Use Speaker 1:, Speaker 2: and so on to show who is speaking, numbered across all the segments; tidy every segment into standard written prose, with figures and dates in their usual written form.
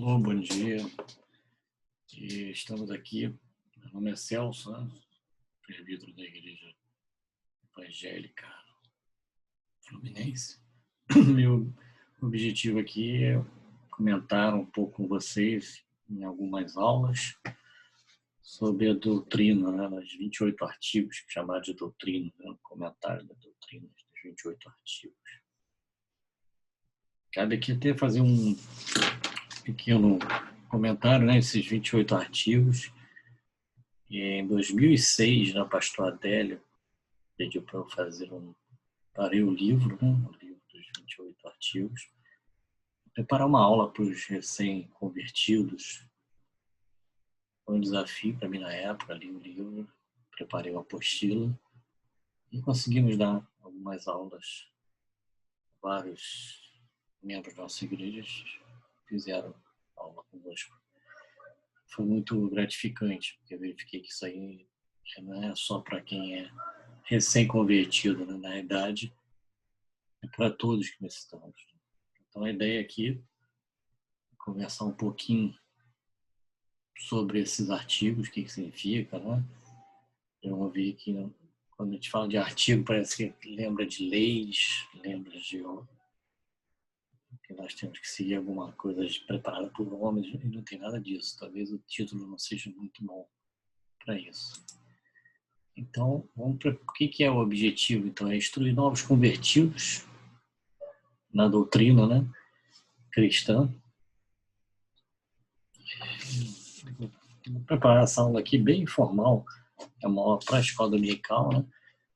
Speaker 1: Alô, bom dia. Estamos aqui. Meu nome é Celso, né? Presbítero da Igreja Evangélica Fluminense. Meu objetivo aqui é comentar um pouco com vocês em algumas aulas sobre a doutrina, né? Nos 28 artigos chamados de doutrina, né? Comentário da doutrina dos 28 artigos. Cabe aqui até fazer um pequeno comentário, né? Esses 28 artigos. E em 2006, na Pastor Adélio pediu para eu parei o livro, né? O livro dos 28 artigos, preparar uma aula para os recém-convertidos. Foi um desafio para mim na época, li o livro, preparei uma apostila e conseguimos dar algumas aulas. Vários membros da nossa igreja fizeram aula conosco. Foi muito gratificante, porque eu verifiquei que isso aí não é só para quem é recém-convertido, né? Na idade, é para todos que necessitamos. Então, a ideia aqui é conversar um pouquinho sobre esses artigos, o que significa, né? Eu ouvi que quando a gente fala de artigo, parece que lembra de leis, lembra de que nós temos que seguir alguma coisa preparada por homens, e não tem nada disso. Talvez o título não seja muito bom para isso. Então, o que é o objetivo? Então, é instruir novos convertidos na doutrina, né, cristã. Vou preparar essa aula aqui bem informal, é uma aula para a escola dominical, né?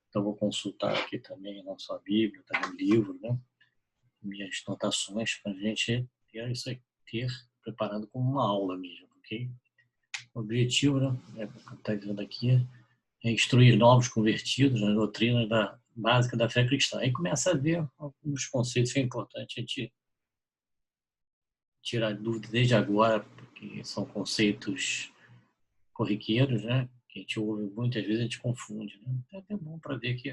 Speaker 1: Então, vou consultar aqui também a nossa Bíblia, também o livro, né? Minhas anotações para a gente ter isso aqui, ter preparado como uma aula mesmo, ok? O objetivo, né, como está dizendo aqui, é instruir novos convertidos na doutrina básica da fé cristã. Aí começa a ver alguns conceitos que é importante a gente tirar dúvida desde agora, porque são conceitos corriqueiros, né? Que a gente ouve muitas vezes, a gente confunde, né? É até bom para ver que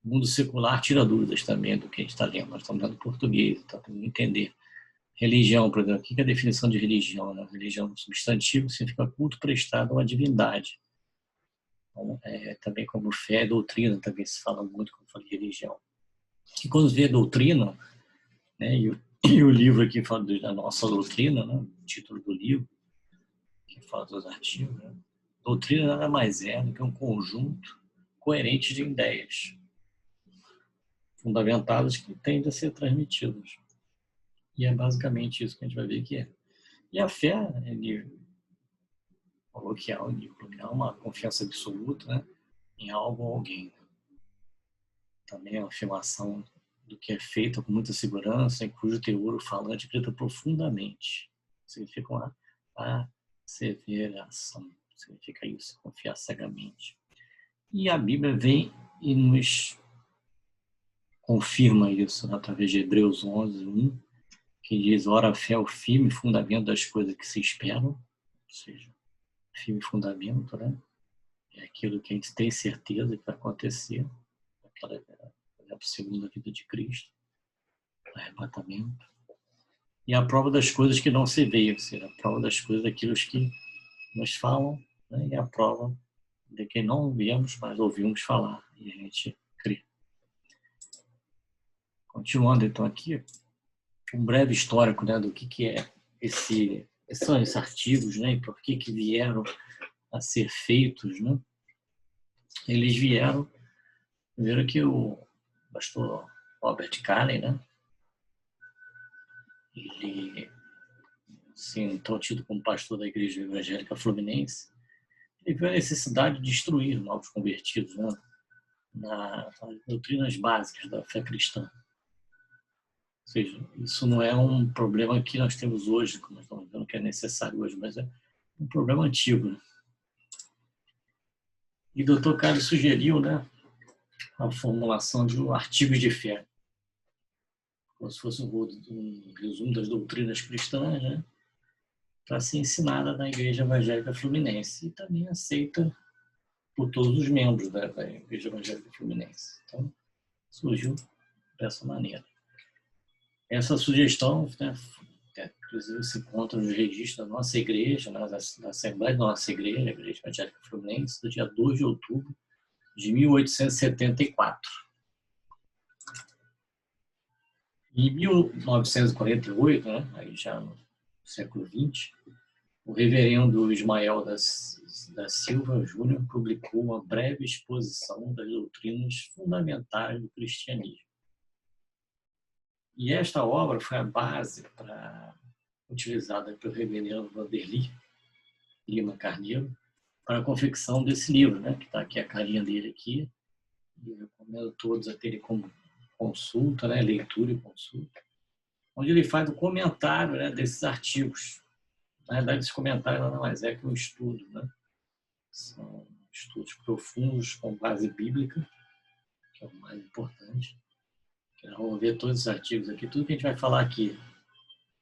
Speaker 1: o mundo secular tira dúvidas também do que a gente está lendo. Nós estamos lendo português, então temos que entender. Religião, por exemplo, o que é a definição de religião? Né? Religião, substantivo, significa culto prestado a uma divindade. Então, também como fé e doutrina, também se fala muito quando fala de religião. E quando vê doutrina, né, e o livro aqui fala da nossa doutrina, né, o título do livro, que fala dos artigos, né? Doutrina nada mais é do que um conjunto coerente de ideias fundamentadas que tendem a ser transmitidas. E é basicamente isso que a gente vai ver que é. E a fé, ele falou que é uma confiança absoluta, né, em algo ou alguém. Também é uma afirmação do que é feito com muita segurança, em cujo teor o falante acredita profundamente. Significa uma perseveração. Significa isso, confiar cegamente. E a Bíblia vem e nos confirma isso, né, através de Hebreus 11:1, que diz: ora, a fé é o firme fundamento das coisas que se esperam, ou seja, firme fundamento, né? É aquilo que a gente tem certeza que vai acontecer, aquela, por exemplo, segundo a vida de Cristo, o arrebatamento. E a prova das coisas que não se vê, ou seja, a prova das coisas daquilo que nos falam, né? E a prova de que não vemos, mas ouvimos falar, e a gente crê. Continuando então aqui, um breve histórico, né, do que é são esses artigos, né, e por que vieram a ser feitos, né? Eles vieram que o pastor Robert Carney, né, ele, assim, então tido como pastor da Igreja Evangélica Fluminense, ele viu a necessidade de instruir novos convertidos, né, nas doutrinas básicas da fé cristã. Ou seja, isso não é um problema que nós temos hoje, como nós estamos vendo que é necessário hoje, mas é um problema antigo, né? E o Dr. Carlos sugeriu, né, a formulação de artigos de fé, como se fosse um resumo das doutrinas cristãs, né, para ser ensinada na Igreja Evangélica Fluminense e também aceita por todos os membros da Igreja Evangélica Fluminense. Então, surgiu dessa maneira. Essa sugestão, né, Inclusive se encontra nos registros da nossa igreja, na Assembleia da nossa igreja, a Igreja Evangélica Fluminense, do dia 2 de outubro de 1874. Em 1948, né, aí já no século XX, o reverendo Ismael da Silva Júnior publicou uma breve exposição das doutrinas fundamentais do cristianismo. E esta obra foi a base utilizada pelo reverendo Vanderly Lima Carneiro para a confecção desse livro, né, que está aqui a carinha dele aqui. E eu recomendo todos a terem como consulta, né, leitura e consulta, onde ele faz o comentário, né, desses artigos. Na verdade, esse comentário nada mais é que um estudo, né? São estudos profundos com base bíblica, que é o mais importante. Vamos ver todos os artigos aqui, tudo que a gente vai falar aqui.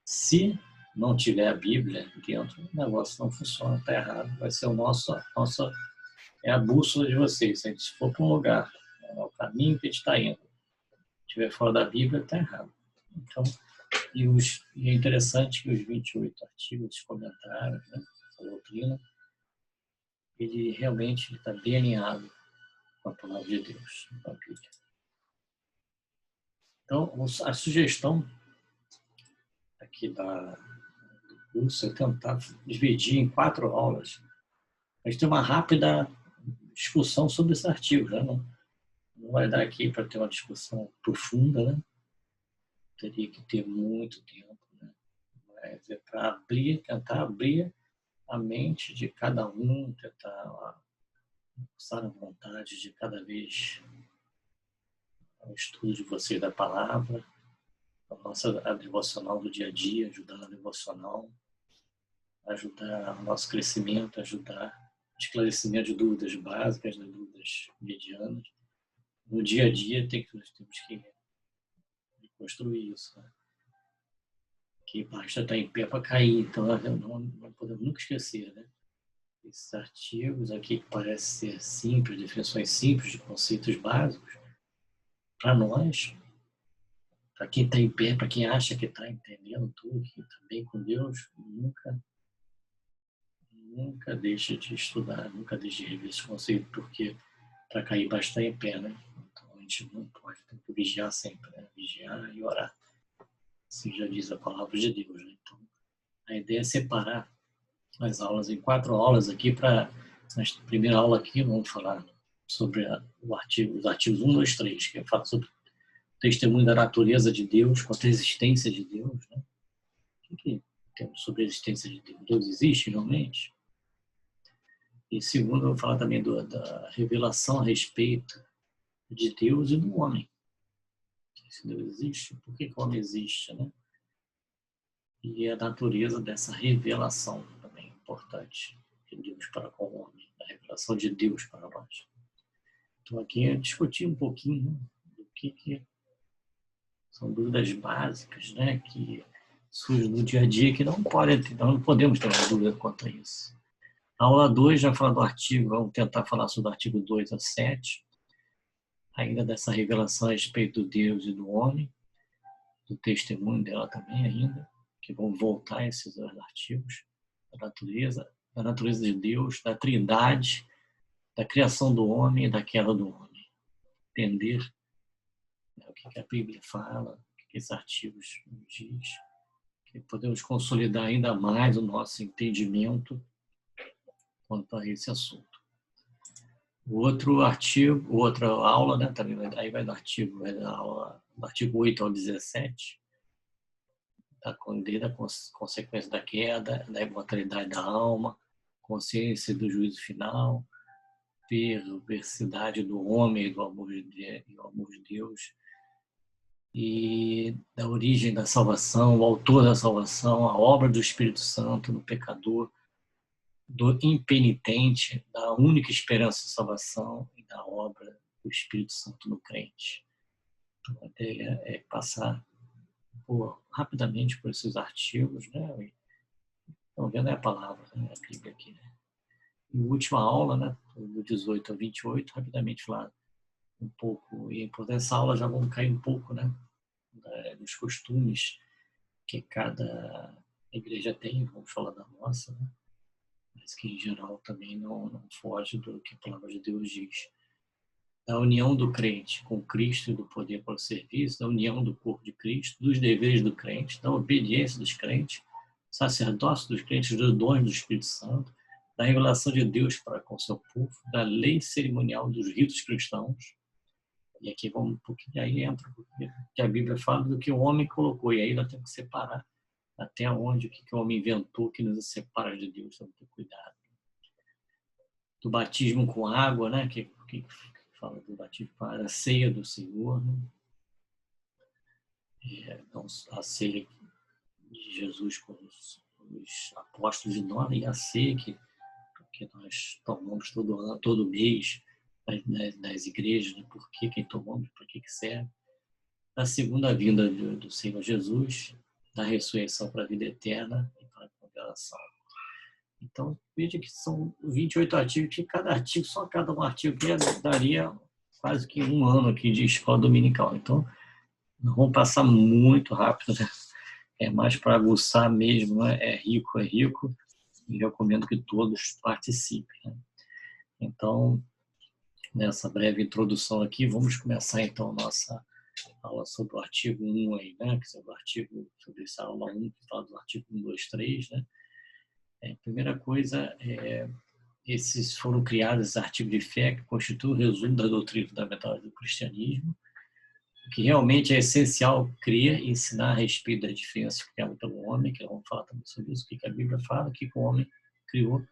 Speaker 1: Se não tiver a Bíblia dentro, o negócio não funciona, está errado. Vai ser é a bússola de vocês. Se a gente for para um lugar, é o caminho que a gente está indo, se estiver fora da Bíblia, está errado. Então, e é interessante que os 28 artigos, comentários, né, essa doutrina, ele realmente está bem alinhado com a palavra de Deus, com a Bíblia. Então, a sugestão aqui do curso é tentar dividir em 4 aulas. A gente tem uma rápida discussão sobre esses artigos, né? Não vai dar aqui para ter uma discussão profunda, né? Teria que ter muito tempo, né? Mas é para tentar abrir a mente de cada um, tentar usar a vontade de cada vez o estudo de vocês da palavra, a devocional do dia a dia, ajudar na devocional, ajudar o nosso crescimento, ajudar o esclarecimento de dúvidas básicas, de dúvidas medianas. No dia a dia nós temos que construir isso, né? Que basta estar em pé para cair, então não podemos nunca esquecer, né? Esses artigos aqui que parecem ser simples, definições simples de conceitos básicos, para nós, para quem está em pé, para quem acha que está entendendo tudo, que está bem com Deus, nunca deixe de estudar, nunca deixe de rever esse conceito, porque para cair basta estar em pé, né? Então a gente não pode, tem que vigiar sempre, né? Vigiar e orar. Assim já diz a palavra de Deus, né? Então a ideia é separar as aulas em 4 aulas aqui para na primeira aula aqui vamos falar sobre os artigos 1, 2, 3, que fala sobre o testemunho da natureza de Deus contra a existência de Deus, né? O que temos sobre a existência de Deus? Deus existe realmente? E segundo, eu vou falar também da revelação a respeito de Deus e do homem. Se Deus existe, por que o homem existe, né? E a natureza dessa revelação também é importante de Deus para com o homem, a revelação de Deus para nós. Então aqui eu discuti um pouquinho, né, do que são dúvidas básicas, né, que surgem no dia a dia que não podemos ter uma dúvida quanto a isso. A aula 2 já fala do artigo, vamos tentar falar sobre o artigo 2 a 7, ainda dessa revelação a respeito do Deus e do homem, do testemunho dela também ainda, que vão voltar a esses artigos, da natureza de Deus, da trindade, da criação do homem e da queda do homem. Entender, né, o que a Bíblia fala, o que esses artigos nos diz, que podemos consolidar ainda mais o nosso entendimento quanto a esse assunto. O outro artigo, outra aula, né, também aí vai do artigo, do artigo 8 ao 17, da consequência da queda, da imortalidade da alma, consciência do juízo final, perversidade do homem e do amor de Deus, e da origem da salvação, o autor da salvação, a obra do Espírito Santo no pecador, do impenitente, da única esperança de salvação e da obra do Espírito Santo no crente. Então, a ideia é passar rapidamente por esses artigos, né? Estão vendo a palavra, né? A Bíblia aqui, né? E a última aula, né? Do 18 a 28, rapidamente falar um pouco, e por essa aula já vamos cair um pouco, né? Dos costumes que cada a igreja tem, vamos falar da nossa, né? Mas que em geral também não foge do que a palavra de Deus diz. Da união do crente com Cristo e do poder para o serviço, da união do corpo de Cristo, dos deveres do crente, da obediência dos crentes, sacerdócio dos crentes, dos dons do Espírito Santo, da revelação de Deus para com o seu povo, da lei cerimonial dos ritos cristãos. E aqui vamos um pouquinho, aí entra que a Bíblia fala do que o homem colocou, e aí nós temos que separar até onde o que o homem inventou que nos separa de Deus, temos que ter cuidado. Do batismo com água, né? Que fala do batismo com a ceia do Senhor, né? Então, a ceia de Jesus com os apóstolos de nós, e a ceia que nós tomamos todo mês nas igrejas, né? Por que tomamos, para que serve. Da segunda vinda do Senhor Jesus, da ressurreição para a vida eterna e para a condenação. Então, veja que são 28 artigos, que só cada um artigo que daria quase que um ano aqui de escola dominical. Então, nós vamos passar muito rápido, né? É mais para aguçar mesmo, né? É rico, e recomendo que todos participem, né? Então, nessa breve introdução aqui, vamos começar então nossa aula sobre o artigo 1 aí, né? Que é o artigo, sobre essa aula 1, que fala do artigo 1, 2, 3, né? Primeira coisa, esses foram criados, esses artigos de fé, que constituem o resumo da doutrina fundamental do cristianismo, que realmente é essencial crer e ensinar a respeito das diferenças criadas pelo homem, que vamos falar também sobre isso, o que a Bíblia fala, o que o homem criou.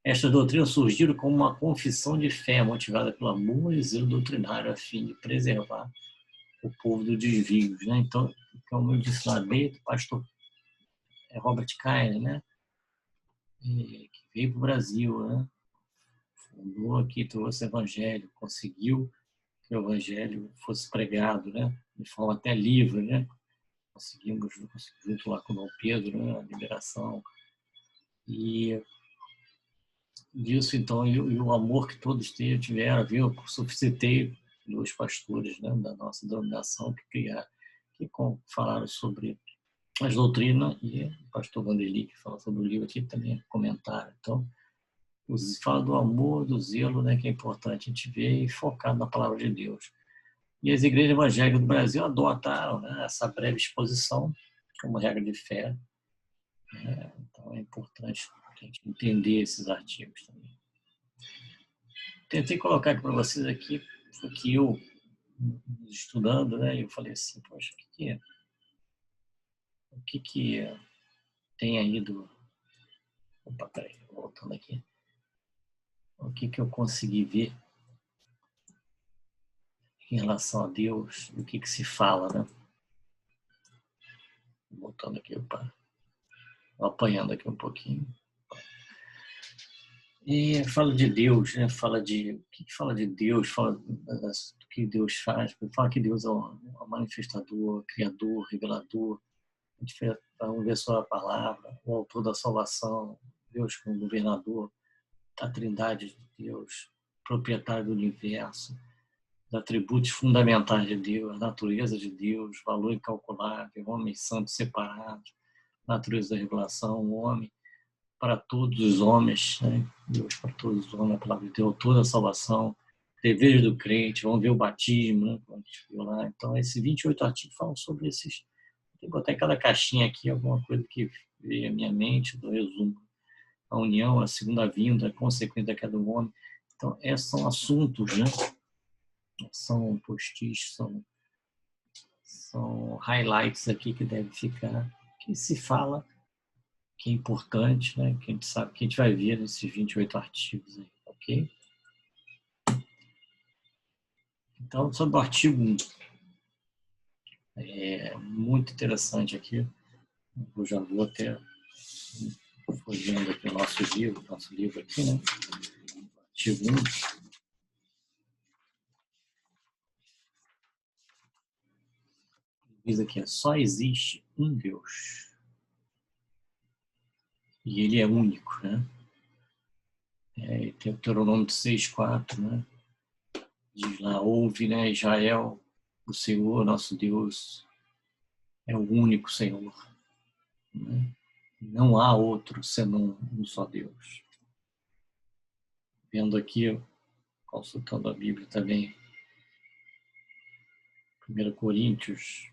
Speaker 1: Estas doutrinas surgiram como uma confissão de fé motivada pelo amor e zelo doutrinário a fim de preservar o povo dos desvios, né? Então, como eu disse lá dentro, o pastor Robert Kyle, né? Que veio para o Brasil, né? Fundou aqui, trouxe o evangelho, conseguiu que o evangelho fosse pregado, né? De forma até livre, né? Conseguimos, junto lá com o Dom Pedro, né? A liberação. E disso, então, e o amor que todos tiveram, viu? Eu suscitei 2 pastores, né? Da nossa denominação que falaram sobre as doutrinas, e o pastor Vanderly, que fala sobre o livro aqui, também comentaram. Então, fala do amor, do zelo, né, que é importante a gente ver e focar na palavra de Deus. E as igrejas evangélicas do Brasil adotaram, né, essa breve exposição como regra de fé. Então, é importante a gente entender esses artigos também. Tentei colocar aqui para vocês aqui, que eu, estudando, né, eu falei assim, poxa, o que tem aí do... Opa, peraí, voltando aqui. O que eu consegui ver em relação a Deus, o que se fala, né? Voltando aqui, opa, apanhando aqui um pouquinho. E fala de Deus, né? Fala de... O que fala de Deus? Fala do que Deus faz. Fala que Deus é um manifestador, criador, revelador. A gente vamos ver só a palavra, o autor da salvação, Deus como governador, a trindade de Deus, proprietário do universo, os atributos fundamentais de Deus, a natureza de Deus, valor incalculável, homem santo separado, natureza da revelação, o homem para todos os homens, né? Deus para todos os homens, a palavra de Deus, toda a salvação, deveres do crente, vamos ver o batismo, né? Como a gente viu lá. Então, esses 28 artigos falam sobre esses. Tem que botar em cada caixinha aqui alguma coisa que veio à minha mente, do resumo. A união, a segunda vinda, a consequência da queda do homem. Então, esses são assuntos, né? São post-its, são highlights aqui que devem ficar, que se fala, que é importante, né? Que a gente sabe que a gente vai ver nesses 28 artigos aí, ok? Então, sobre o artigo 1, é muito interessante aqui, eu já vou até folheando aqui o nosso livro aqui, né? Artigo 1. Diz aqui, só existe um Deus. E ele é único, né? Tem o Deuteronômio 6,4, né? Diz lá, ouve, né, Israel, o Senhor, nosso Deus, é o único Senhor. Né? Não há outro senão um só Deus. Vendo aqui, consultando a Bíblia também, 1 Coríntios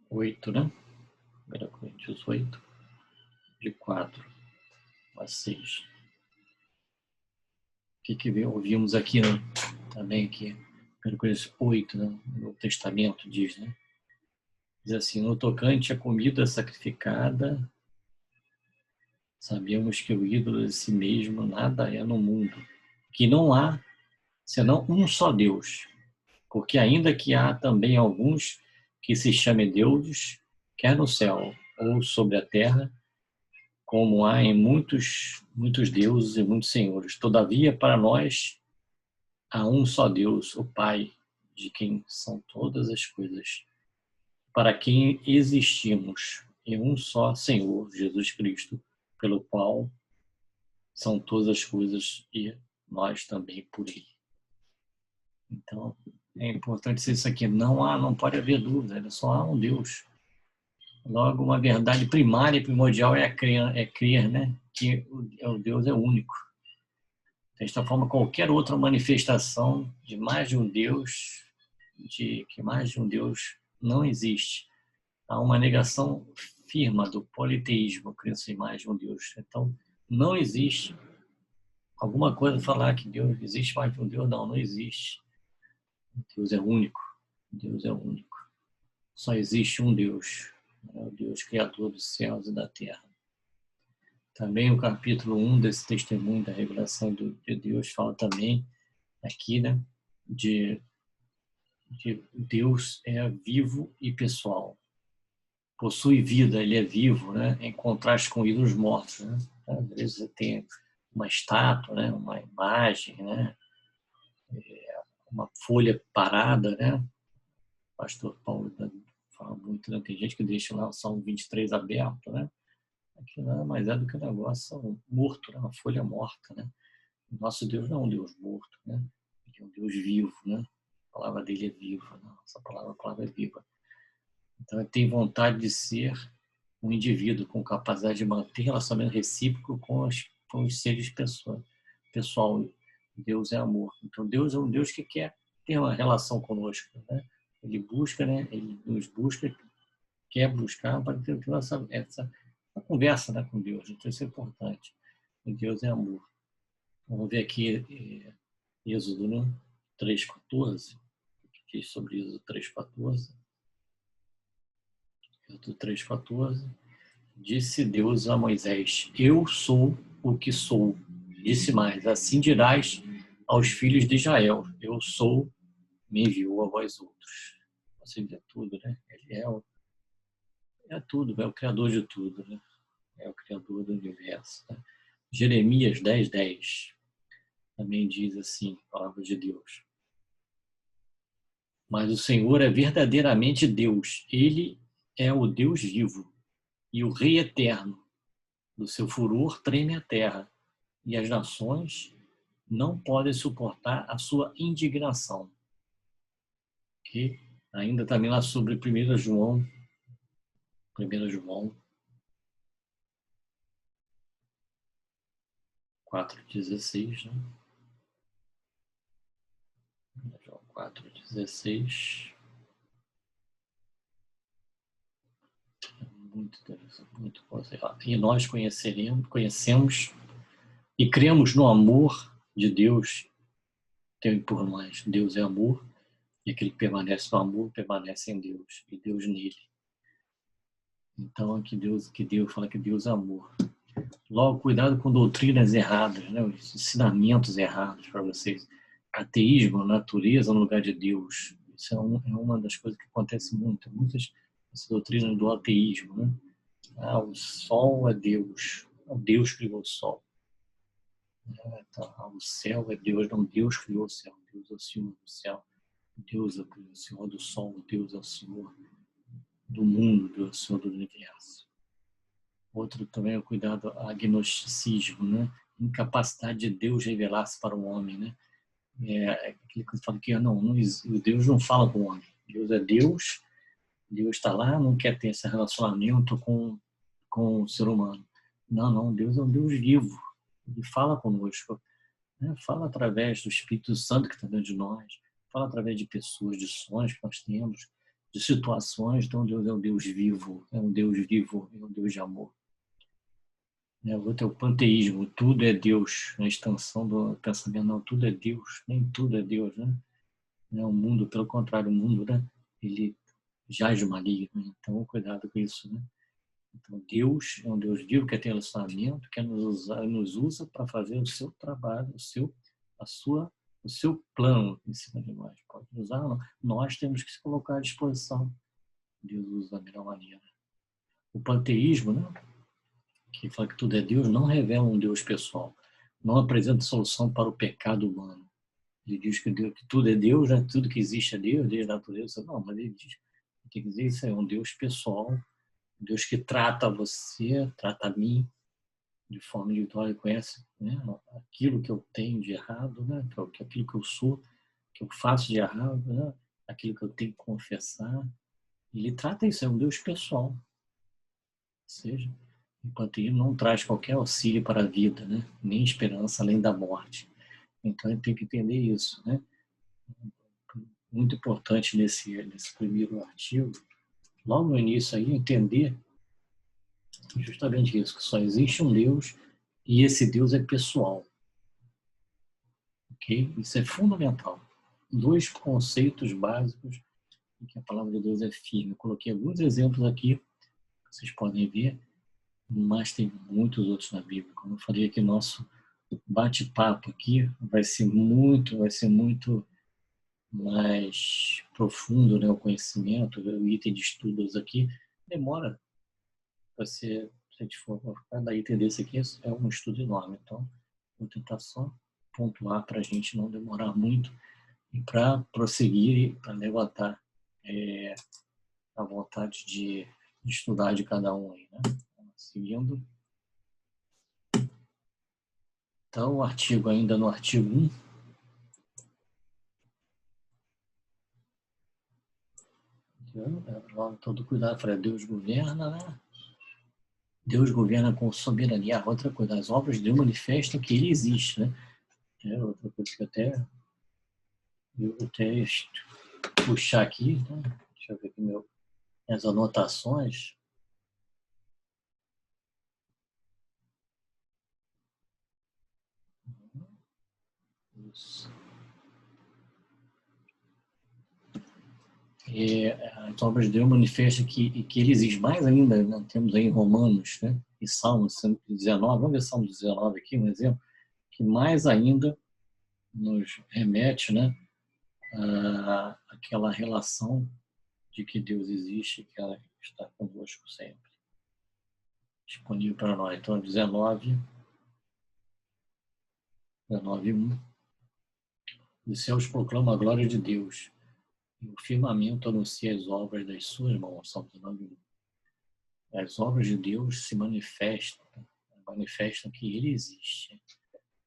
Speaker 1: 8, né? 1 Coríntios 8, de 4 a 6. O que ouvimos aqui, né? Também aqui, 1 Coríntios 8, né? No Testamento diz, né? Diz assim: no tocante à comida sacrificada, sabemos que o ídolo de si mesmo nada é no mundo, que não há senão um só Deus, porque ainda que há também alguns que se chamem deuses, quer no céu ou sobre a terra, como há em muitos deuses e muitos senhores. Todavia, para nós, há um só Deus, o Pai, de quem são todas as coisas, para quem existimos, e um só Senhor, Jesus Cristo, pelo qual são todas as coisas e nós também por Ele. Então, é importante dizer isso aqui. Não pode haver dúvida, só há um Deus. Logo, uma verdade primária e primordial é crer, né, que o Deus é único. Desta forma, qualquer outra manifestação de mais de um Deus, que mais de um Deus não existe. Há uma negação firme do politeísmo, crer-se em mais de um Deus. Então, não existe alguma coisa falar que Deus existe mais de um Deus. Não existe. Deus é único. Deus é único. Só existe um Deus, o Deus criador dos céus e da terra. Também o capítulo 1 desse testemunho da revelação de Deus fala também aqui, né, de Deus é vivo e pessoal. Possui vida, ele é vivo, né, em contraste com ídolos mortos, né? Às vezes você tem uma estátua, né, uma imagem, né, uma folha parada, né? O pastor Paulo fala muito, né? Tem gente que deixa lá o Salmo 23 aberto, né? Aquilo nada mais é do que um negócio morto, né? Uma folha morta, né? O nosso Deus não é um Deus morto, né? Ele é um Deus vivo, né? A palavra dele é viva, né? Essa palavra é viva. Então, ele tem vontade de ser um indivíduo com capacidade de manter relacionamento recíproco com os seres pessoal. Deus é amor. Então, Deus é um Deus que quer ter uma relação conosco, né? Ele busca, né? Ele nos busca, quer buscar para ter essa conversa, né, com Deus. Então, isso é importante. E Deus é amor. Vamos ver aqui Êxodo, né? 3,14. O que diz sobre Êxodo 3,14? Êxodo 3,14. Disse Deus a Moisés: eu sou o que sou. Disse mais: assim dirás aos filhos de Israel: eu sou, me enviou a vós outros. Assim é tudo, né? Ele é tudo, é o criador de tudo, né? É o criador do universo. Né? Jeremias 10:10 também diz assim, palavra de Deus: mas o Senhor é verdadeiramente Deus. Ele é o Deus vivo e o Rei eterno. Do seu furor treme a terra, e as nações não podem suportar a sua indignação. Que ainda também lá sobre 1 João 4,16, né? João 4,16. Muito interessante, muito bom. E nós conhecemos e cremos no amor de Deus tem por nós. Deus é amor, e aquele que permanece no amor permanece em Deus, e Deus nele. Então, aqui Deus fala que Deus é amor. Logo, cuidado com doutrinas erradas, né? Os ensinamentos errados para vocês. Ateísmo, natureza no lugar de Deus. Isso é uma das coisas que acontece muito. Muitas doutrinas do ateísmo, né? O sol é Deus. Deus criou o sol. O céu é Deus. Não, Deus criou o céu. Deus é o Senhor do céu. Deus é o Senhor do sol. Deus é o Senhor do mundo. Deus é o Senhor do universo. Outro também é o cuidado ao agnosticismo, né? Incapacidade de Deus revelar-se para o homem, né? Aquilo que eu falo que o Deus não fala com o homem. Deus é Deus Deus está lá, não quer ter esse relacionamento com o ser humano. Não, Deus é um Deus vivo. Ele fala conosco, né? Fala através do Espírito Santo que está dentro de nós, fala através de pessoas, de sonhos que nós temos, de situações. Então Deus é um Deus vivo, é um Deus vivo, é um Deus de amor. O outro é o panteísmo, tudo é Deus, a extensão do pensamento, não, tudo é Deus, nem tudo é Deus, né? O mundo, pelo contrário, o mundo, né? Ele jaz no maligno, né? Então cuidado com isso, né? Então Deus é um Deus vivo, que tem relacionamento, que nos usa para fazer o seu trabalho, o seu plano em cima de nós. Pode usar, não. Nós temos que se colocar à disposição. Deus usa da melhor maneira. O panteísmo, né? Que fala que tudo é Deus, não revela um Deus pessoal, não apresenta solução para o pecado humano. Ele diz que tudo é Deus, né? Tudo que existe é Deus, desde a natureza. Não, mas ele diz que tem que dizer isso é um Deus pessoal, um Deus que trata você, trata a mim de forma individual e conhece, né? Aquilo que eu tenho de errado, né? Aquilo que eu sou, que eu faço de errado, né? Aquilo que eu tenho que confessar. Ele trata isso, é um Deus pessoal. Ou seja, enquanto ele não traz qualquer auxílio para a vida, né? Nem esperança além da morte. Então, a gente tem que entender isso, né? Muito importante nesse primeiro artigo, logo no início aí, entender justamente isso, que só existe um Deus e esse Deus é pessoal. Ok? Isso é fundamental. Dois conceitos básicos em que a palavra de Deus é firme. Eu coloquei alguns exemplos aqui, vocês podem ver, mas tem muitos outros na Bíblia. Como eu falei aqui, nosso bate-papo aqui vai ser muito mais profundo, né, o conhecimento, o item de estudos aqui demora para ser, se a gente for cada item desse aqui é um estudo enorme, então vou tentar só pontuar para a gente não demorar muito e para prosseguir e para levantar a vontade de estudar de cada um aí, né? Seguindo. Então, o artigo ainda no artigo 1, todo cuidado, falei, Deus governa, né? Deus governa com soberania. Outra coisa, as obras de Deus manifestam que ele existe, né? Outra coisa que eu até puxar aqui, né? Deixa eu ver aqui minhas anotações. Isso. As obras de Deus manifestam que ele existe mais ainda, né? Temos aí Romanos, né? E Salmos 19, vamos ver Salmos 19 aqui, um exemplo, que mais ainda nos remete, né, àquela relação de que Deus existe, que ela está conosco sempre, disponível para nós. Então, 19:1. Os céus proclamam a glória de Deus, e o firmamento anuncia as obras das suas mãos. Salmo 19:1. As obras de Deus se manifestam que Ele existe,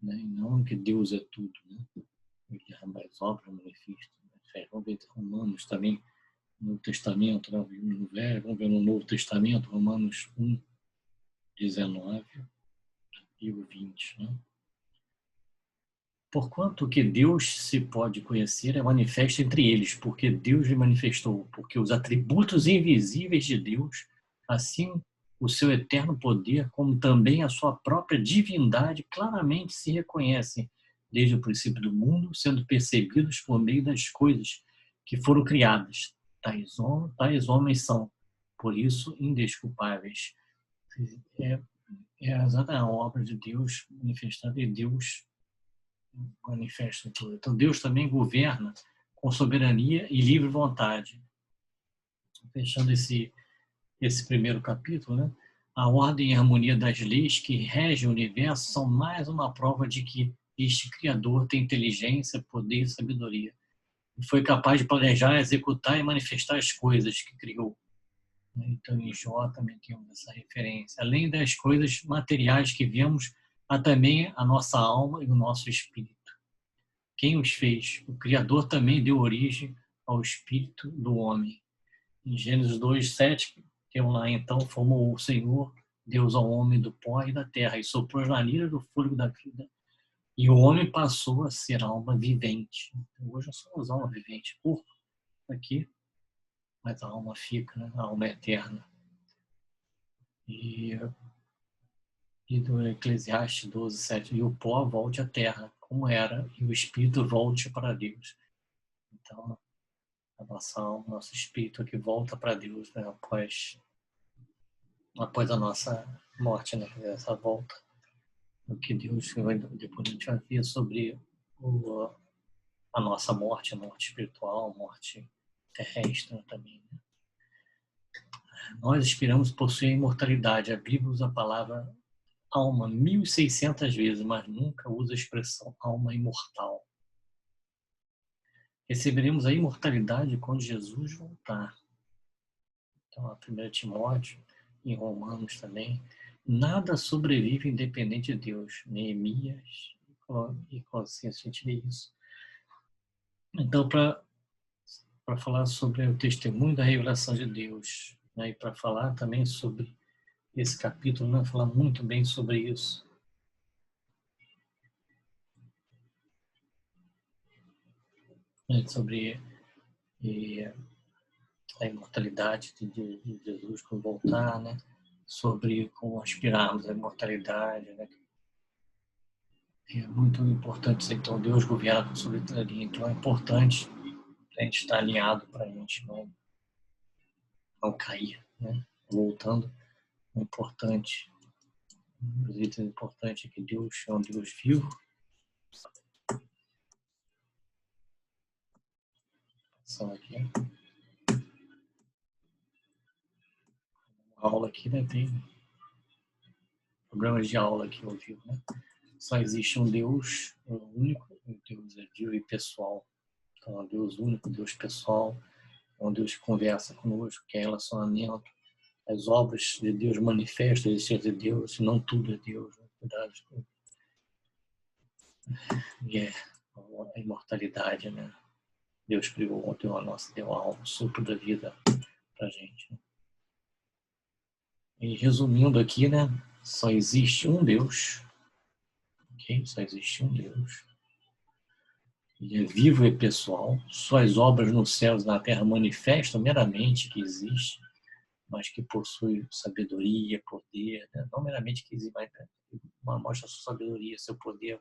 Speaker 1: né? E não que Deus é tudo, né? As obras manifestam. Vamos ver Romanos também, no Novo Testamento, no Velho, vamos ver no Novo Testamento, Romanos 1:19 e o 20, né? Porquanto que Deus se pode conhecer é manifesto entre eles, porque Deus lhe manifestou, porque os atributos invisíveis de Deus, assim o seu eterno poder, como também a sua própria divindade, claramente se reconhecem desde o princípio do mundo, sendo percebidos por meio das coisas que foram criadas. Tais homens são, por isso, indesculpáveis. É a obra de Deus manifestada e Deus manifesta tudo. Então Deus também governa com soberania e livre vontade. Fechando esse primeiro capítulo, né? A ordem e a harmonia das leis que regem o universo são mais uma prova de que este Criador tem inteligência, poder e sabedoria. E foi capaz de planejar, executar e manifestar as coisas que criou. Então, em Jó também temos essa referência. Além das coisas materiais que vemos, há também a nossa alma e o nosso espírito. Quem os fez? O Criador também deu origem ao espírito do homem. Em Gênesis 2:7, temos lá, então formou o Senhor, Deus ao homem do pó e da terra, e soprou as narinas do fôlego da vida, e o homem passou a ser alma vivente. Então, hoje nós somos alma vivente, corpo aqui, mas a alma fica, né? A alma é eterna. E do Eclesiastes 12:7, e o pó volte à terra, como era, e o espírito volte para Deus. Então, a nossa alma, nosso espírito aqui volta para Deus, né? Após a nossa morte, né? Essa volta. O que Deus, depois a gente vai ver sobre a nossa morte, a morte espiritual, a morte terrestre, né, também. Né? Nós aspiramos possuir a imortalidade. A Bíblia usa a palavra alma 1.600 vezes, mas nunca usa a expressão alma imortal. Receberemos a imortalidade quando Jesus voltar. Então, a 1 Timóteo, em Romanos também, nada sobrevive independente de Deus. Neemias e Colossenses, a gente vê isso. Então, para falar sobre o testemunho da revelação de Deus, né, e para falar também sobre esse capítulo, né, falar muito bem sobre isso. Sobre a imortalidade de Jesus quando voltar, né? Sobre como aspirarmos à imortalidade, né? É muito importante isso. Então, Deus governa com soberania. Então, é importante a gente estar alinhado para a gente não cair, né? Voltando, é importante. Os itens importantes é que Deus é um Deus vivo. Passando aqui. A aula aqui, né? Tem programas de aula aqui ao vivo, né? Só existe um Deus único, um Deus é vivo e pessoal. Então, é um Deus único, Deus pessoal, é um Deus que conversa conosco, que é relacionamento. As obras de Deus manifestam a existência de Deus, não tudo é Deus. Né? Cuidado com a imortalidade, né? Deus criou, deu a nossa, deu a alma, o sopro da vida pra gente. Né? E resumindo aqui, né? Só existe um Deus, ok? Só existe um Deus. Ele é vivo e pessoal. Suas obras nos céus e na terra manifestam meramente que existe, mas que possui sabedoria, poder, né? Não meramente que existe, mas mostra sua sabedoria, seu poder,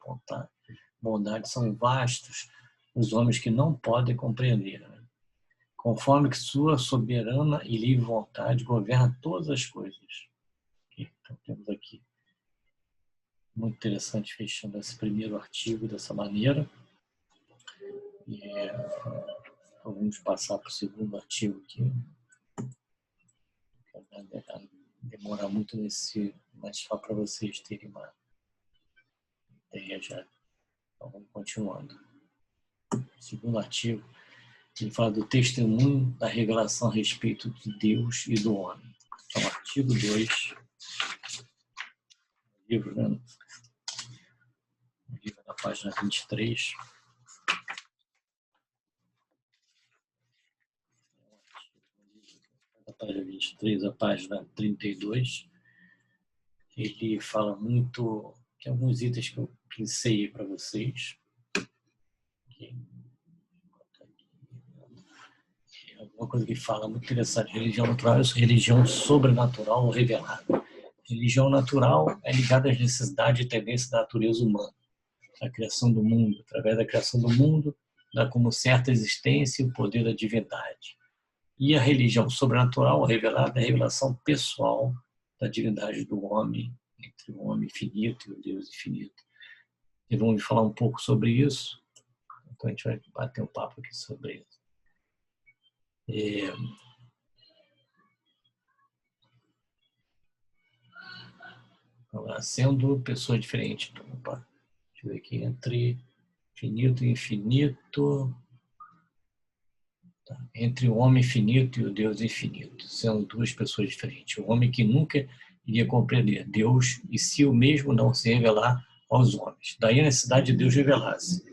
Speaker 1: bondade, são vastos os homens que não podem compreender. Né? Conforme que sua soberana e livre vontade governa todas as coisas. Então, temos aqui, muito interessante, fechando esse primeiro artigo dessa maneira. Então, vamos passar para o segundo artigo aqui. Demorar muito nesse, mas só para vocês terem uma ideia já. Então, vamos continuando. O segundo artigo, ele fala do testemunho da revelação a respeito de Deus e do homem. Então, artigo 2, livro, né? Livro da página 23. Da página 23 à página 32. Ele fala muito, tem alguns itens que eu pensei para vocês. Aqui. Alguma coisa que fala muito interessante. Religião natural é religião sobrenatural ou revelada. Religião natural é ligada às necessidades e tendências da natureza humana, da criação do mundo. Através da criação do mundo, dá como certa existência e o poder da divindade. E a religião sobrenatural ou revelada é a revelação pessoal da divindade do homem, entre o homem infinito e o Deus infinito. E vamos falar um pouco sobre isso. Então a gente vai bater um papo aqui sobre isso. Agora, sendo pessoa diferente. Então, deixa eu ver aqui, entre finito e infinito. Tá. Entre o homem infinito e o Deus infinito. São duas pessoas diferentes. O homem que nunca iria compreender Deus e se o mesmo não se revelar aos homens. Daí a necessidade de Deus revelar-se.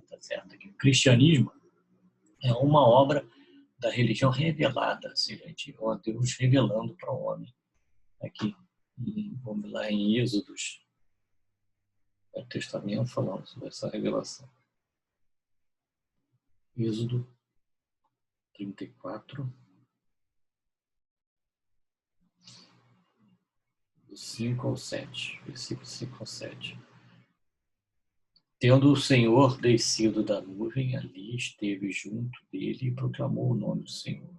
Speaker 1: Tá certo? O cristianismo é uma obra da religião revelada, ou seja, Deus revelando para o homem. Aqui, vamos lá em Êxodos, o Testamento falando sobre essa revelação. Êxodo 34, do 5 ao 7, versículo 5 ao 7. Tendo o Senhor descido da nuvem, ali esteve junto dele e proclamou o nome do Senhor.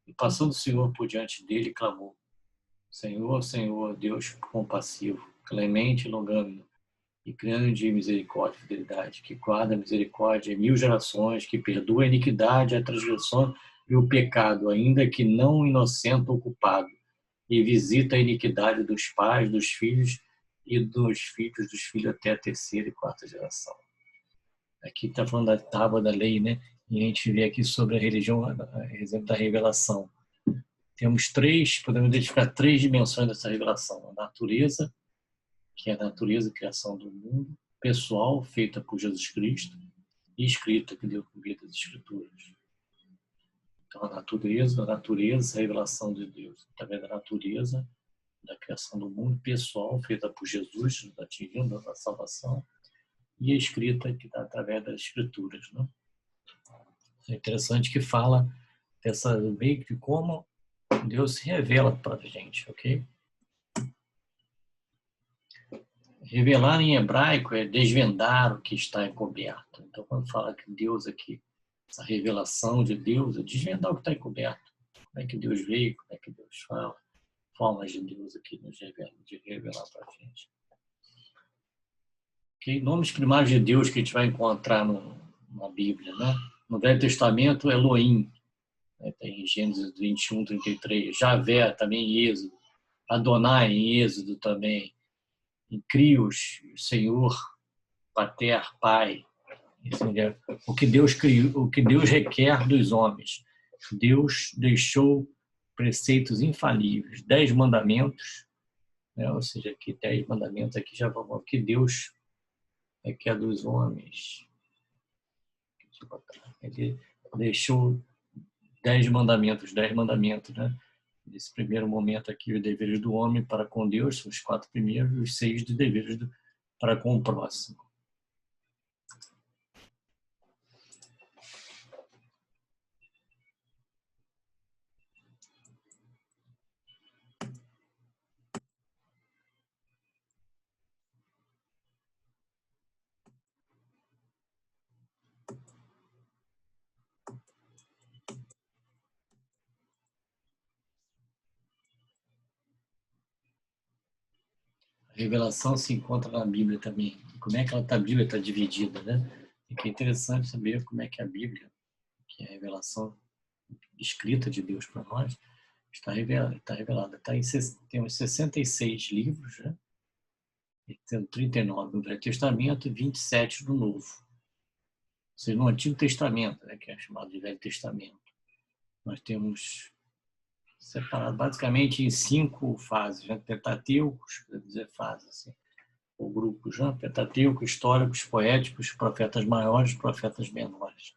Speaker 1: E passando o Senhor por diante dele, clamou: Senhor, Senhor, Deus compassivo, clemente e longânimo, e grande em misericórdia e fidelidade, que guarda a misericórdia em 1000 gerações, que perdoa a iniquidade, a transgressão e o pecado, ainda que não inocente ou culpado, e visita a iniquidade dos pais, dos filhos e dos filhos até a 3ª e 4ª geração. Aqui está falando da tábua da lei, né? E a gente vê aqui sobre a religião, exemplo da revelação. Temos podemos identificar 3 dimensões dessa revelação. A natureza, que é a natureza, a criação do mundo, pessoal, feita por Jesus Cristo, e escrita, que deu por meio das Escrituras. Então, a natureza, a revelação de Deus, através da natureza, da criação do mundo, pessoal, feita por Jesus, atingindo a salvação, e a escrita, que está através das Escrituras. Né? É interessante que fala dessa meio de como Deus se revela para a gente, ok? Revelar em hebraico é desvendar o que está encoberto. Então, quando fala que Deus aqui, essa revelação de Deus, é desvendar o que está encoberto. Como é que Deus veio, como é que Deus fala, formas de Deus aqui nos revelar para a gente. Okay? Nomes primários de Deus que a gente vai encontrar na Bíblia, né? No Velho Testamento, Elohim, né? Tem em Gênesis 21, 33, Javé também em Êxodo, Adonai em Êxodo também, em Crios, Senhor, Pater, Pai. O que Deus criou, o que Deus requer dos homens. Deus deixou preceitos infalíveis, 10 mandamentos, né? Ou seja, aqui 10 mandamentos, aqui já vamos, o que Deus requer dos homens. Ele deixou 10 mandamentos, né? Nesse primeiro momento aqui, os deveres do homem para com Deus, os 4 primeiros, e os 6 de deveres para com o próximo. A revelação se encontra na Bíblia também. Como é que a Bíblia está dividida, né? E que é interessante saber como é que a Bíblia, que é a revelação escrita de Deus para nós, está revelada. Temos 66 livros, né? E temos 39 no Velho Testamento e 27 no Novo. Ou seja, no Antigo Testamento, né, que é chamado de Velho Testamento, nós temos separado basicamente em 5 fases, né? Pentateucos, quer dizer, fases, assim, ou grupos, né? Pentateuco, históricos, poéticos, profetas maiores, profetas menores.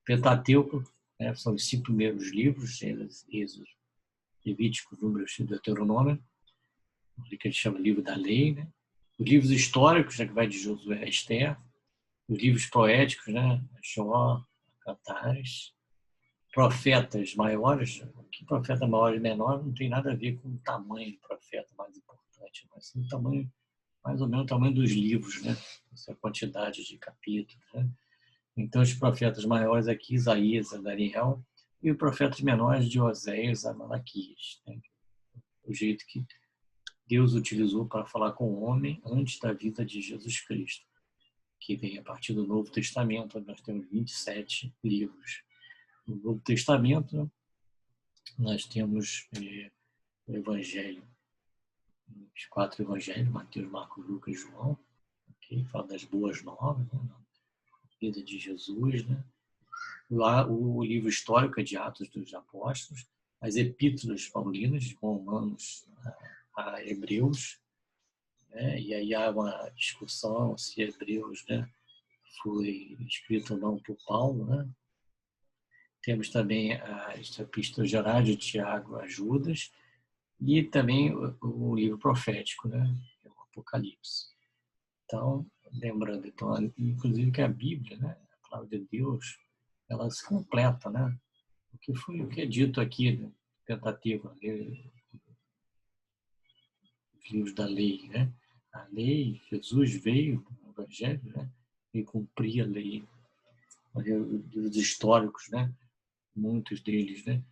Speaker 1: Pentateuco, né, são os 5 primeiros livros, Êxodo, Levítico, Números e Deuteronômio, que a gente chama de livro da lei, né? Os livros históricos, né, que vai de Josué a Esther, os livros poéticos, né, Jó, Cantares, profetas maiores, que profeta maior e menor não tem nada a ver com o tamanho do profeta mais importante, mas sim o tamanho, mais ou menos o tamanho dos livros, né? Essa quantidade de capítulos, né? Então, os profetas maiores aqui, Isaías, Daniel, e os profetas menores de Oséias a Malaquias, né? O jeito que Deus utilizou para falar com o homem antes da vida de Jesus Cristo, que vem a partir do Novo Testamento, onde nós temos 27 livros. No Novo Testamento, nós temos o Evangelho, os 4 Evangelhos, Mateus, Marcos, Lucas e João, que fala das boas novas, né, da vida de Jesus, né? Lá o livro histórico é de Atos dos Apóstolos, as epístolas paulinas, de Romanos a Hebreus, né? E aí há uma discussão se Hebreus, né, foi escrito ou não por Paulo, né? Temos também as epístolas gerais de Tiago a Judas e também o livro profético, né? O Apocalipse. Então, lembrando, então, inclusive que a Bíblia, né? A palavra de Deus, ela se completa, né? O que é dito aqui, né? Tentativa, os livros da lei, né? A lei, Jesus veio no Evangelho, né? E cumpria a lei. Livros históricos, né? Muitos deles, né?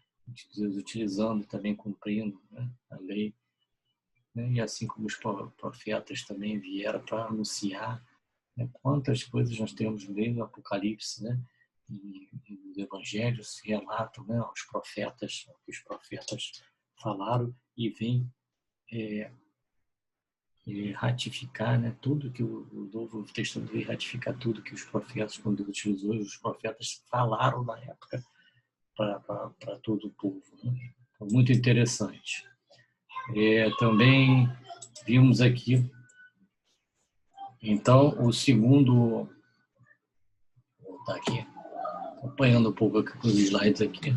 Speaker 1: Utilizando também, cumprindo, né? A lei. Né? E assim como os profetas também vieram para anunciar, né? Quantas coisas nós temos no Apocalipse, né? E nos Evangelhos se relatam, né? Os profetas, o que os profetas falaram e vêm ratificar, né, tudo que o Novo Testamento veio ratificar tudo que os profetas, quando Deus utilizou, os profetas falaram na época para todo o povo. Né? Então, muito interessante. Também vimos aqui, então, o segundo, vou voltar aqui, acompanhando um pouco aqui com os slides aqui.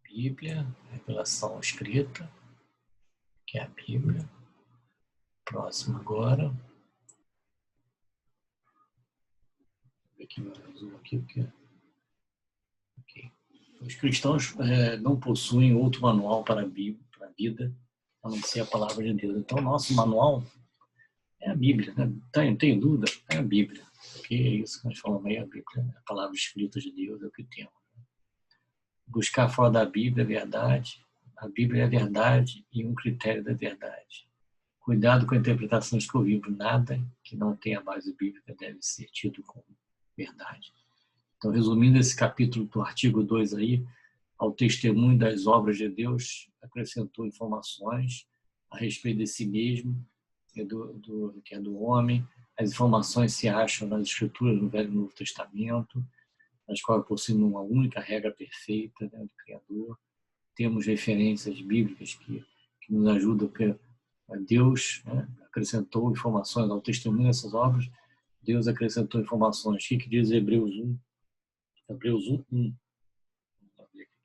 Speaker 1: Bíblia, revelação escrita, que é a Bíblia. Próximo agora. Aqui meu resumo aqui, porque... Okay. Os cristãos não possuem outro manual para a vida, a não ser a palavra de Deus. Então, nosso manual é a Bíblia. Né? Tem dúvida? É a Bíblia. Porque é isso que nós falamos aí, a Bíblia, a palavra escrita de Deus é o que temos. Buscar fora da Bíblia a verdade. A Bíblia é a verdade e um critério da verdade. Cuidado com a interpretação que eu vivo. Nada que não tenha base bíblica deve ser tido como verdade. Então, resumindo esse capítulo do artigo 2 aí, ao testemunho das obras de Deus, acrescentou informações a respeito de si mesmo, que é do homem. As informações se acham nas Escrituras, no Velho e Novo Testamento, nas quais possuem uma única regra perfeita, né, do Criador. Temos referências bíblicas que nos ajudam, porque Deus, né, acrescentou informações ao testemunho dessas obras. Deus acrescentou informações. O que diz Hebreus 1? Hebreus 1:1.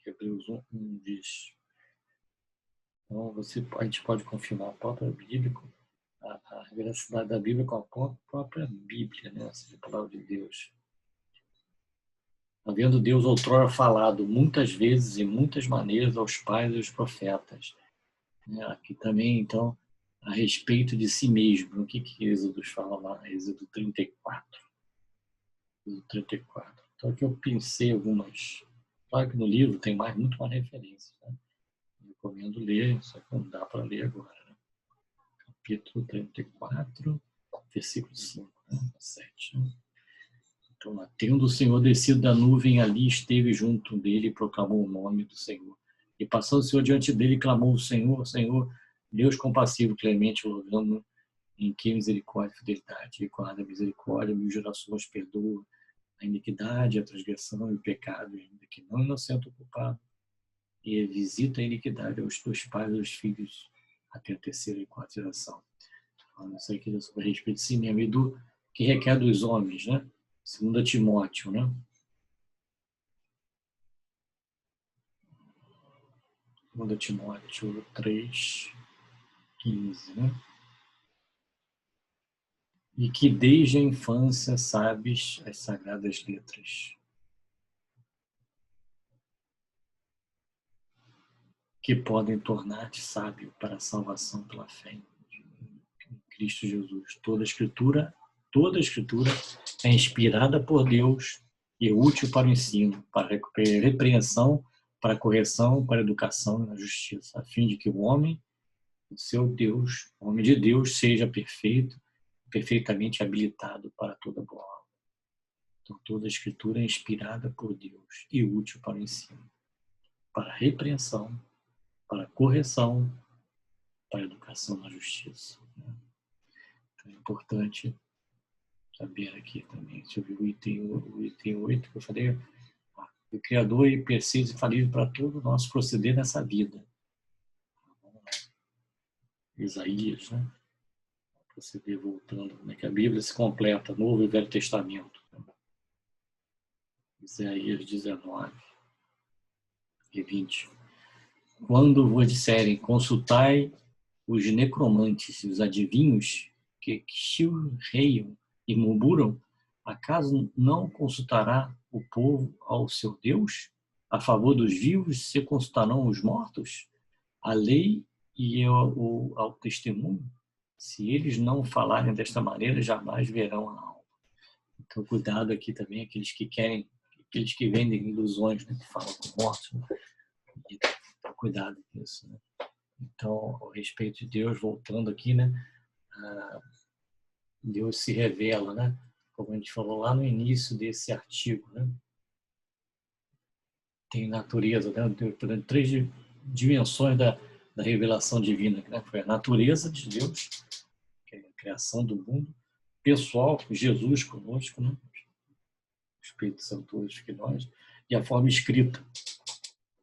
Speaker 1: Hebreus 1:1 diz. Então, a gente pode confirmar a própria Bíblia, a veracidade da Bíblia com a própria Bíblia, né? Essa é a palavra de Deus. Havendo Deus outrora falado muitas vezes e muitas maneiras aos pais e aos profetas. Né? Aqui também, então, a respeito de si mesmo. O que Êxodo fala lá? Êxodo 34. Êxodo 34. Então, aqui eu pensei algumas... Claro que no livro tem muito mais referências, né? Recomendo ler, só que não dá para ler agora. Né? Capítulo 34, versículo 5, né? 7. Né? Então, tendo o Senhor descido da nuvem, ali esteve junto dele e proclamou o nome do Senhor. E passando o Senhor diante dele, clamou o Senhor, Senhor, Deus compassivo, clemente, longânimo, em que misericórdia e fidelidade, e guarda a misericórdia, mil gerações perdoa a iniquidade, a transgressão e o pecado, ainda que não inocente o culpado, e visita a iniquidade aos teus pais e aos filhos até a terceira e quarta geração. Falando isso aqui sobre a respeito de si mesmo e do que requer dos homens, né? 2 Timóteo, né? 2 Timóteo 3:15, né? E que desde a infância sabes as sagradas letras, que podem tornar-te sábio para a salvação pela fé em Cristo Jesus. Toda a escritura é inspirada por Deus e é útil para o ensino, para a repreensão, para a correção, para a educação e na justiça, a fim de que o homem, o seu Deus, o homem de Deus, seja perfeito, perfeitamente habilitado para toda boa obra. Então, toda a escritura é inspirada por Deus e útil para o ensino, para a repreensão, para a correção, para a educação na justiça. Então, é importante saber aqui também. Deixa eu ver o item 8 que eu falei. O Criador e preciso infalível para todo o nosso proceder nessa vida. Isaías, né? Proceder voltando, como é que a Bíblia se completa, Novo e Velho Testamento. Isaías 19 e 20. Quando vos disserem, consultai os necromantes e os adivinhos que chilreiam e murmuram, acaso não consultará o povo ao seu Deus? A favor dos vivos se consultarão os mortos? A lei e ao testemunho? Se eles não falarem desta maneira, jamais verão a alma. Então, cuidado aqui também, aqueles que vendem ilusões, né, que falam com mortos, né? Então, cuidado com isso, né? Então, a respeito de Deus, voltando aqui, né? Deus se revela, né? Como a gente falou lá no início desse artigo, né? Tem natureza, né? Tem três dimensões da revelação divina, né? Foi a natureza de Deus, que é a criação do mundo, pessoal, Jesus conosco, né? O Espírito Santo hoje que nós, e a forma escrita,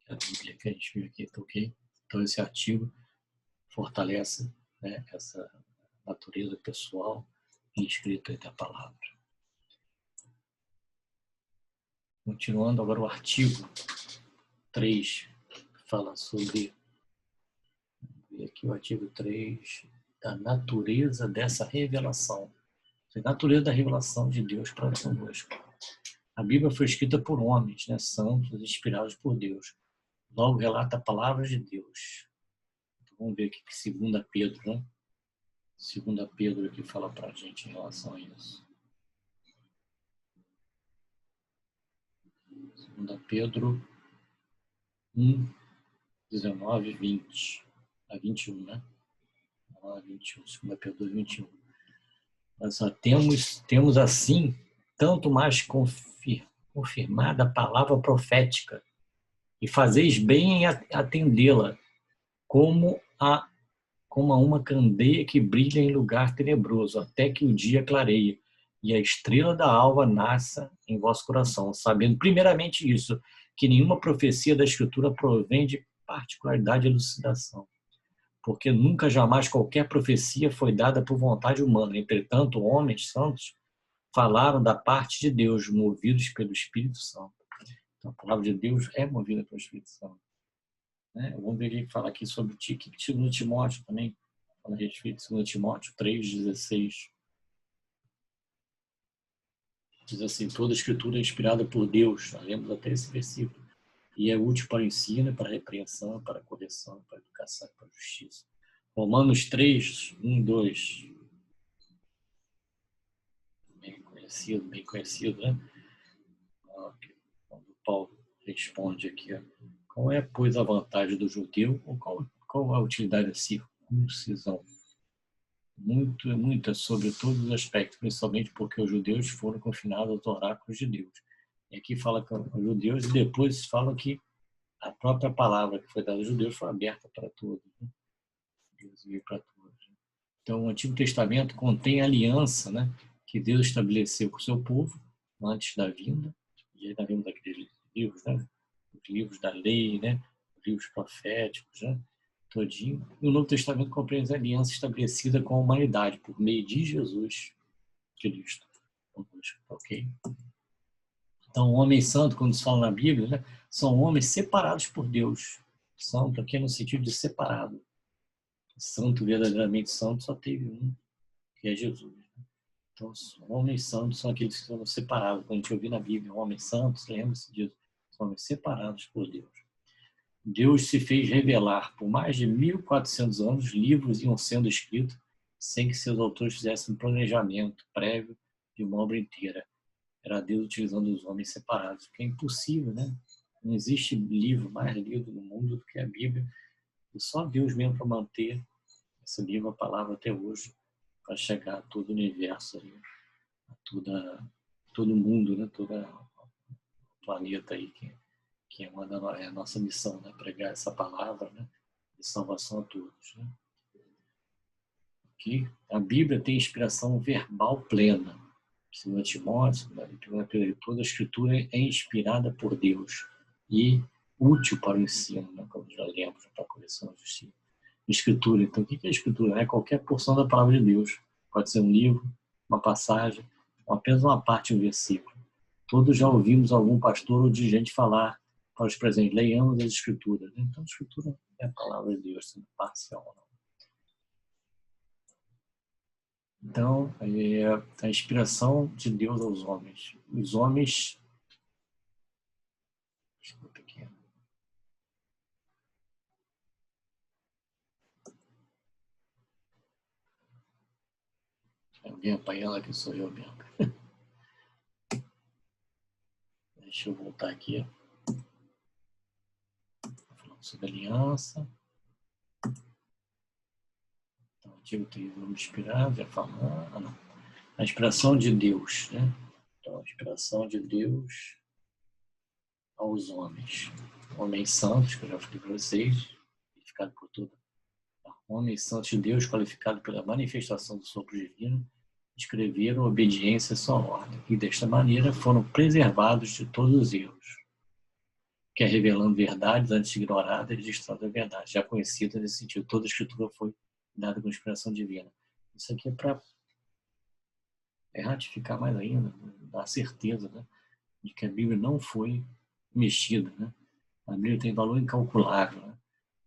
Speaker 1: a Bíblia que a gente viu aqui, tá ok? Então, esse artigo fortalece, né, essa natureza pessoal e escrita da palavra. Continuando agora o artigo 3, fala sobre aqui o artigo 3 da natureza dessa revelação. A natureza da revelação de Deus para conosco. A Bíblia foi escrita por homens, né, santos, inspirados por Deus. Logo relata a palavra de Deus. Então, vamos ver aqui que 2 Pedro, né? 2 Pedro aqui fala para a gente em relação a isso. 2 Pedro 1, 19, 20 a 21, né? 21, 2 Pedro 21. Nós só temos assim, tanto mais confirmada a palavra profética, e fazeis bem em atendê-la, como a uma candeia que brilha em lugar tenebroso, até que o dia clareie, e a estrela da alva nasça em vosso coração, sabendo primeiramente isso, que nenhuma profecia da Escritura provém de particularidade de elucidação, porque nunca jamais qualquer profecia foi dada por vontade humana. Entretanto, homens santos falaram da parte de Deus, movidos pelo Espírito Santo. Então, a palavra de Deus é movida pelo Espírito Santo. Né? Vamos ver o que fala aqui sobre o 2 Timóteo também. Fala a respeito de 2 Timóteo 3,16. Diz assim, toda a escritura é inspirada por Deus. Nós lemos até esse versículo. E é útil para o ensino, para a repreensão, para a correção, para a educação, para a justiça. Romanos 3, 1, 2. Bem conhecido, né? Quando Paulo responde aqui, ó, qual é, pois, a vantagem do judeu, ou qual a utilidade da circuncisão? Muita sobre todos os aspectos, principalmente porque os judeus foram confinados aos oráculos de Deus. E aqui fala com os judeus e depois fala que a própria palavra que foi dada aos judeus foi aberta para todos, né? Deus veio para todos. Então, o Antigo Testamento contém a aliança, né, que Deus estabeleceu com o seu povo antes da vinda. E aí nós vemos aqueles livros, né, os livros da lei, né, os livros proféticos, né, todinho. E o Novo Testamento compreende a aliança estabelecida com a humanidade por meio de Jesus Cristo. Ok? Então, homem santo, quando se fala na Bíblia, né, são homens separados por Deus. Santo aqui no sentido de separado. Santo, verdadeiramente santo, só teve um, que é Jesus. Então, os homens santos são aqueles que são separados. Quando a gente ouvir na Bíblia, homens santos, lembre-se disso, são homens separados por Deus. Deus se fez revelar por mais de 1400 anos, livros iam sendo escritos sem que seus autores fizessem um planejamento prévio de uma obra inteira. Era Deus utilizando os homens separados, porque é impossível, né? Não existe livro mais lido no mundo do que a Bíblia. E só Deus mesmo para manter esse livro, a palavra até hoje, para chegar a todo o universo, a todo mundo, né? Todo o planeta aí, que é a nossa missão, né? Pregar essa palavra, né? De salvação a todos. Né? Aqui, a Bíblia tem inspiração verbal plena. 2 Timóteo, 1 Pedro, toda a Escritura é inspirada por Deus e útil para o ensino, né? Como já lemos, para a correção da justiça. Escritura, então, o que é Escritura? É qualquer porção da palavra de Deus. Pode ser um livro, uma passagem, ou apenas uma parte de um versículo. Todos já ouvimos algum pastor ou dirigente falar para os presentes, leiamos as Escrituras. Então, a Escritura é a palavra de Deus, sendo parcial ou não. Então, a inspiração de Deus aos homens. Os homens... Desculpa aqui. Alguém apanhando aqui, sou eu mesmo. Deixa eu voltar aqui. Falando sobre aliança. Então, o Antigo Testamento inspirado, já falamos. Ah, não. A inspiração de Deus, né? Então, a inspiração de Deus aos homens. Homens santos, que eu já falei para vocês, qualificado por tudo. Homens santos de Deus, qualificado pela manifestação do sopro divino, escreveram obediência à sua ordem, e desta maneira foram preservados de todos os erros, que é revelando verdades antes ignoradas e registrando a verdade, já conhecida nesse sentido. Toda a Escritura foi dada com inspiração divina. Isso aqui é para ratificar mais ainda, dar certeza, né, de que a Bíblia não foi mexida, né? A Bíblia tem valor incalculável, né?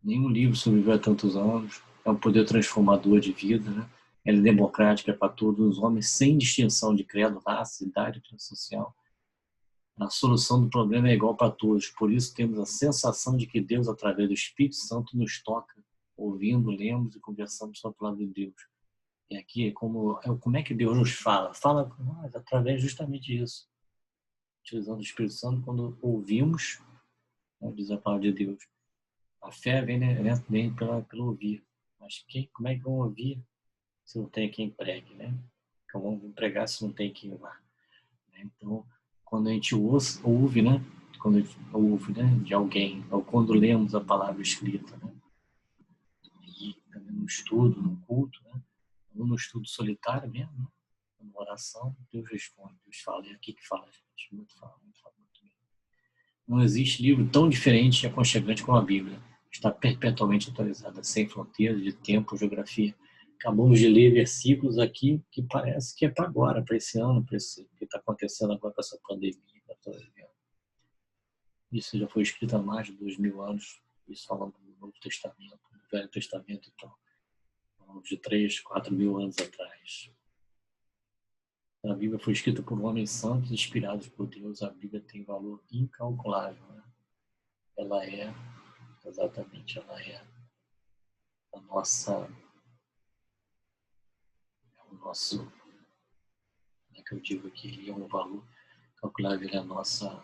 Speaker 1: Nenhum livro sobreviveu há tantos anos, é um poder transformador de vida, né? Ela é democrática para todos os homens, sem distinção de credo, raça, idade, classe social. A solução do problema é igual para todos, por isso temos a sensação de que Deus, através do Espírito Santo, nos toca, ouvindo, lemos e conversamos sobre a palavra de Deus. E aqui é como é que Deus nos fala? Fala com nós através justamente disso, utilizando o Espírito Santo quando ouvimos, né, diz a palavra de Deus. A fé vem pelo ouvir. Mas como é que vão ouvir se não tem quem pregue, né? Como vão pregar se não tem quem ouvir? Então, quando a gente ouve, né? Quando a gente ouve, né, de alguém, ou quando lemos a palavra escrita, né? E também no estudo, no culto, né? Ou no estudo solitário mesmo, né? Na oração, Deus responde, Deus fala. É aqui que fala, gente. Muito fala, muito fala, muito bem. Não existe livro tão diferente e aconchegante como a Bíblia. Está perpetuamente atualizada, sem fronteiras de tempo, geografia. Acabamos de ler versículos aqui que parece que é para agora, para esse ano, para esse que está acontecendo agora com essa pandemia. Isso já foi escrito há mais de 2000 anos, isso falando do Novo Testamento, do Velho Testamento, então, falando de 3, 4 mil anos atrás. A Bíblia foi escrita por homens santos, inspirados por Deus. A Bíblia tem valor incalculável, né? Ela é, exatamente, ela é a nossa, o nosso, como é que eu digo aqui, é um valor calculável, é a nossa,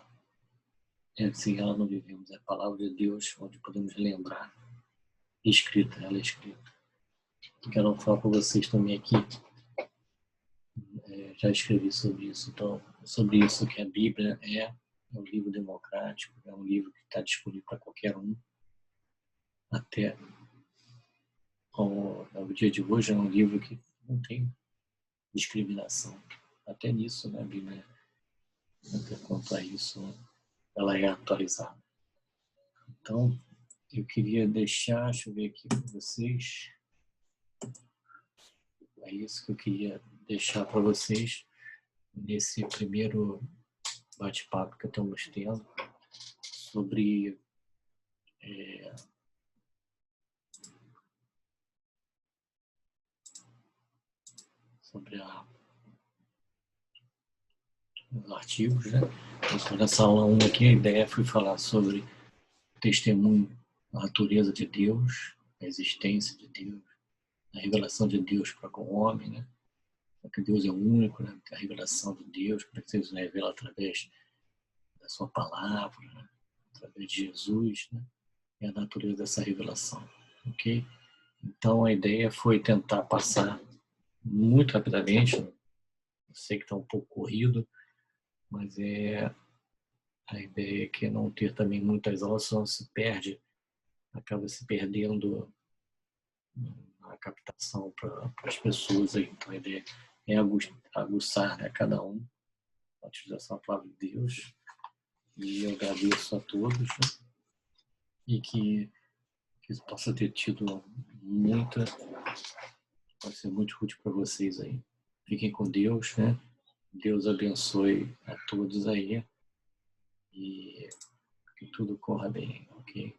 Speaker 1: sem ela não vivemos, é a palavra de Deus, onde podemos lembrar, escrita, ela é escrita. Quero falar para vocês também aqui, já escrevi sobre isso, então, sobre isso que a Bíblia é um livro democrático, é um livro que está disponível para qualquer um, até como no dia de hoje é um livro que não tem discriminação. Até nisso, né, a Bíblia, até quanto a isso, ela é atualizada. Então, eu queria deixar, deixa eu ver aqui para vocês, é isso que eu queria deixar para vocês nesse primeiro bate-papo que estamos tendo sobre sobre os artigos, né? Então, nessa aula 1 aqui, a ideia foi falar sobre o testemunho, a natureza de Deus, a existência de Deus, a revelação de Deus para com o homem, né? Porque Deus é único, né? A revelação de Deus, para que Deus revela através da sua palavra, né? Através de Jesus, né? E a natureza dessa revelação, ok? Então a ideia foi tentar passar muito rapidamente, eu sei que está um pouco corrido, mas a ideia é que não ter também muitas aulas, senão se perde, acaba se perdendo a captação para as pessoas aí. Então a ideia em aguçar, né, cada um a utilização da palavra de Deus. E eu agradeço a todos, né, e que isso possa ter tido muita, pode ser muito útil para vocês aí. Fiquem com Deus, né? Deus abençoe a todos aí e que tudo corra bem, ok?